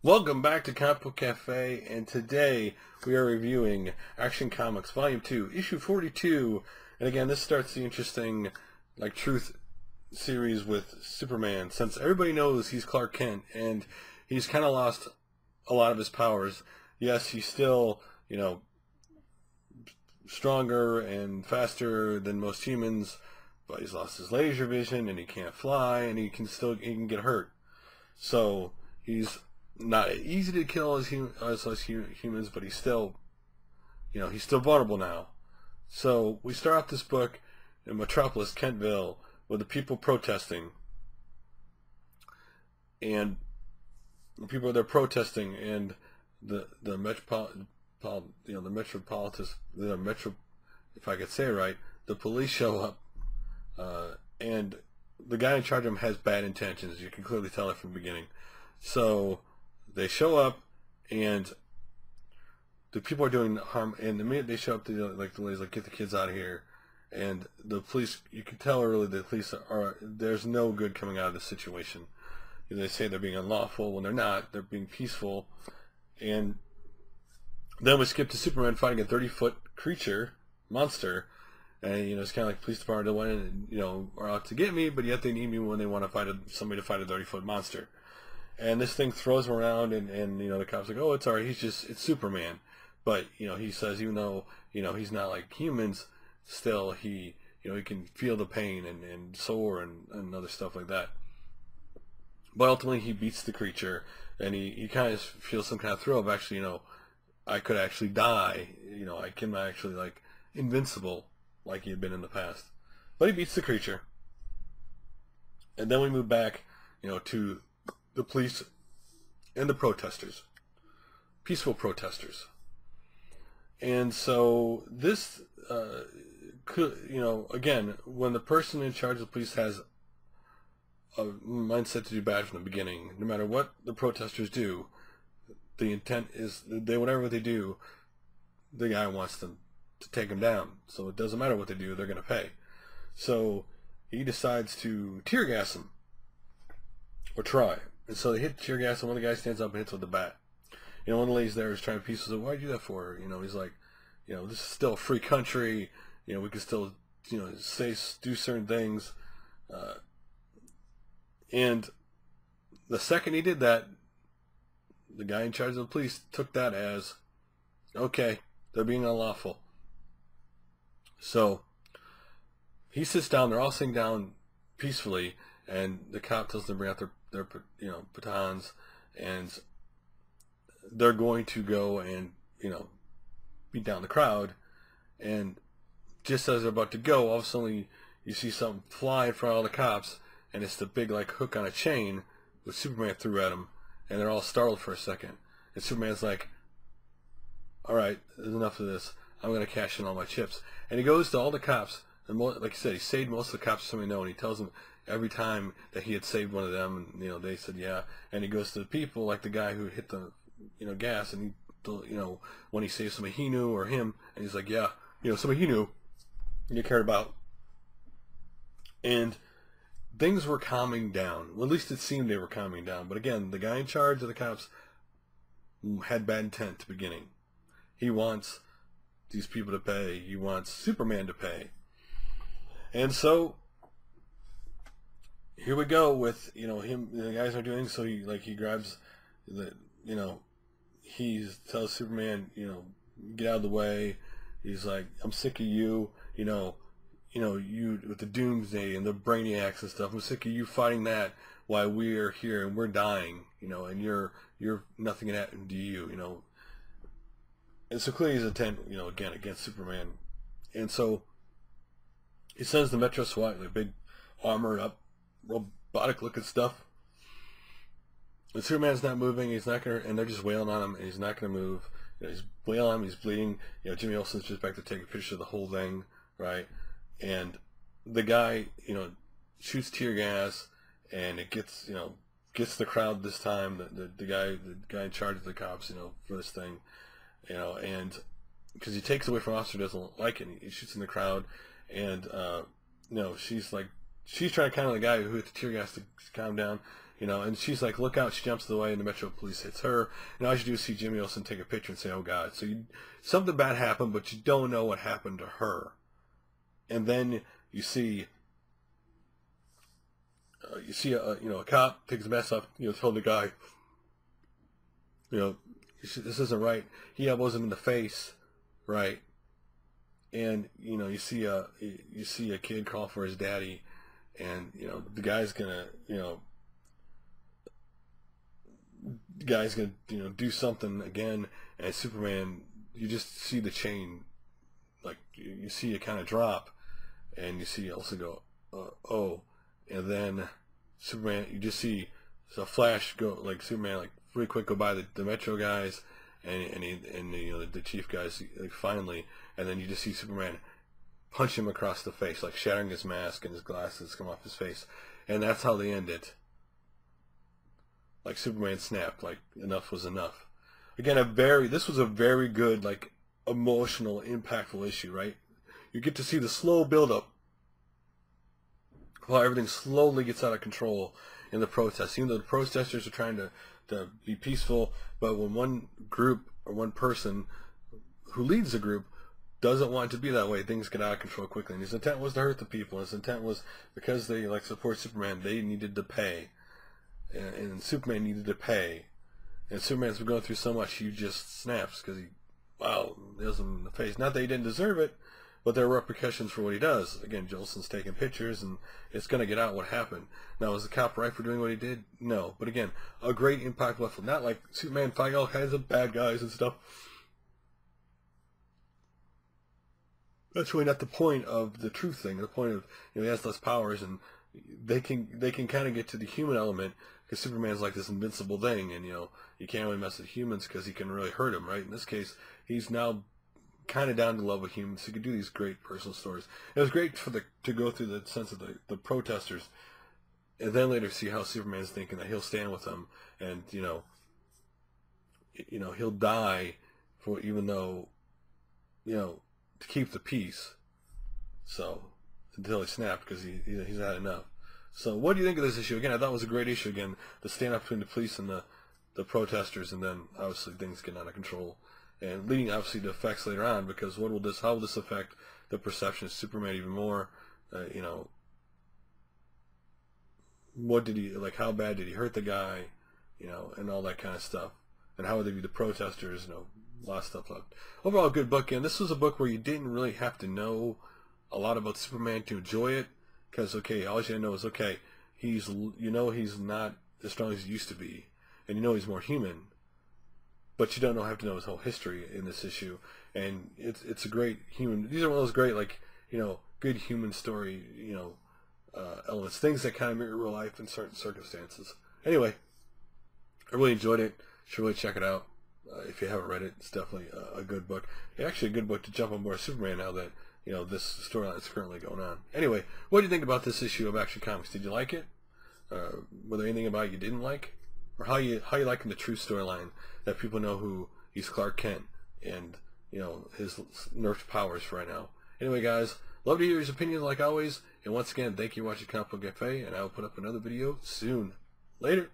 Welcome back to Comic Book Cafe, and today we are reviewing Action Comics Volume 2, Issue 42. And again, this starts the interesting, Truth series with Superman, since everybody knows he's Clark Kent, and he's kind of lost a lot of his powers. Yes, he's still, stronger and faster than most humans, but he's lost his laser vision, and he can't fly, and he can get hurt. So, he's not easy to kill as humans, but he's still vulnerable now. So we start off this book in Metropolis, Kentville, with the people protesting, and the people they're protesting, and the if I could say it right, the police show up, and the guy in charge of them has bad intentions. You can clearly tell it from the beginning. So they show up, and the people are doing harm. And the minute they show up, the lady's like, "Get the kids out of here." And the police, you can tell early the police there's no good coming out of this situation. They say they're being unlawful when they're not. They're being peaceful. And then we skip to Superman fighting a 30-foot creature, monster. And it's kind of like police department are out to get me, but yet they need me when they want to fight somebody to fight a 30-foot monster. And this thing throws him around, and the cops are like, "Oh, it's alright, it's Superman." But, he says, even though, he's not like humans, still he can feel the pain and sore and other stuff like that. But ultimately he beats the creature, and he kind of feels some kind of thrill of actually, I could actually die, I can actually, invincible, like he had been in the past. But he beats the creature. And then we move back, to the police and the protesters, peaceful protesters. And so this again, when the person in charge of the police has a mindset to do bad from the beginning, no matter what the protesters do, the intent is whatever they do, the guy wants them to take them down. So it doesn't matter what they do, they're going to pay. So he decides to tear gas them, or try. And so they hit tear gas, and one of the guys stands up and hits with the bat. One of the ladies there is trying to piece. Like, "Why'd you do that for?" He's like, this is still a free country. We can still, do certain things. And the second he did that, the guy in charge of the police took that as, okay, they're being unlawful. So he sits down. They're all sitting down peacefully, and the cop tells them to bring out their batons, and they're going to go and beat down the crowd. And just as they're about to go, all of a sudden you see something fly in front of all the cops, and it's the big hook on a chain that Superman threw at them, and they're all startled for a second. And Superman's like, "All right, there's enough of this. I'm going to cash in all my chips." And he goes to all the cops, and like you said, he saved most of the cops somebody know, and he tells them every time that he had saved one of them, and they said yeah. And he goes to the people, like the guy who hit the gas, and when he saves somebody he knew or him, and he's like, yeah, somebody he knew and he cared about. And things were calming down. Well, at least it seemed they were calming down. But again, the guy in charge of the cops had bad intent at the beginning. He wants these people to pay. He wants Superman to pay. And so here we go with him. The guys are doing so. He grabs the he tells Superman get out of the way. He's like, "I'm sick of you. You with the Doomsday and the Brainiacs and stuff. I'm sick of you fighting that while we're here and we're dying. And you're nothing can happen to you. And so clearly his intent again against Superman. And so he sends the Metro SWAT, big armored up, robotic looking stuff. And Superman's not moving. He's not gonna, and they're just wailing on him, and he's not gonna move. He's wailing on him. He's bleeding. Jimmy Olsen's just back to take a picture of the whole thing, right? And the guy, shoots tear gas, and it gets the crowd this time. The guy in charge of the cops, for this thing, and because he takes away from officer, doesn't like it. He shoots in the crowd, and she's trying to counter the guy who hit the tear gas to calm down. you know, and she's like, look out, she jumps the way, and the Metro Police hits her, and all you do is see Jimmy Olsen take a picture and say, oh God. So something bad happened, but you don't know what happened to her. And then you see a cop takes a mask off, telling the guy, this isn't right. He elbows him in the face, right? And you see a kid call for his daddy, and the guy's gonna do something again, and Superman, you just see the chain, like you see it kind of drop, and you see also go oh, and then Superman, you just see a flash go, like Superman like really quick go by the Metro guys and the chief guys, like, finally, and then you just see Superman punch him across the face, like shattering his mask and his glasses come off his face, and that's how they end it. Like Superman snapped, like enough was enough. Again, this was a very good, like, emotional, impactful issue, right? You get to see the slow build-up while everything slowly gets out of control in the protests. Even though the protesters are trying to be peaceful, but when one group or one person who leads the group doesn't want it to be that way, things get out of control quickly. And his intent was to hurt the people. His intent was, because they support Superman, they needed to pay. And Superman needed to pay. And Superman's been going through so much, he just snaps because he nails him in the face. Not that he didn't deserve it, but there are repercussions for what he does. Again, Jolson's taking pictures, and it's going to get out what happened. Now, was the cop right for doing what he did? No. But again, a great impact left. Not like Superman fighting all kinds of bad guys and stuff. That's really not the point of the truth thing. The point of, he has less powers, and they can kind of get to the human element, because Superman's like this invincible thing, and you can't really mess with humans because he can really hurt him, right? In this case, he's now kind of down to love with humans. So he could do these great personal stories. It was great to go through the sense of the protesters, and then later see how Superman's thinking that he'll stand with them, and he'll die for, even though to keep the peace. So until he snapped, because he's had enough. So what do you think of this issue? Again, I thought it was a great issue. Again, the standoff between the police and the protesters, and then obviously things getting out of control, and leading obviously to effects later on, because how will this affect the perception of Superman even more? What did he, like, how bad did he hurt the guy, and all that kind of stuff, and how would they view the protesters, a lot of stuff left. Overall, a good book, and this was a book where you didn't really have to know a lot about Superman to enjoy it, because all you had to know is, he's not as strong as he used to be, and he's more human, but you don't have to know his whole history in this issue. And it's a great human. These are one of those great, like, good human story, elements, things that kind of mirror real life in certain circumstances. Anyway, I really enjoyed it. You should really check it out. If you haven't read it, it's definitely a good book. Actually, a good book to jump on board Superman now that this storyline is currently going on. Anyway, what do you think about this issue of Action Comics? Did you like it? Were there anything about it you didn't like, or how you liking the true storyline that people know who he's Clark Kent and his nerfed powers for right now? Anyway, guys, love to hear your opinions like always. And once again, thank you for watching Comic Book Cafe, and I will put up another video soon. Later.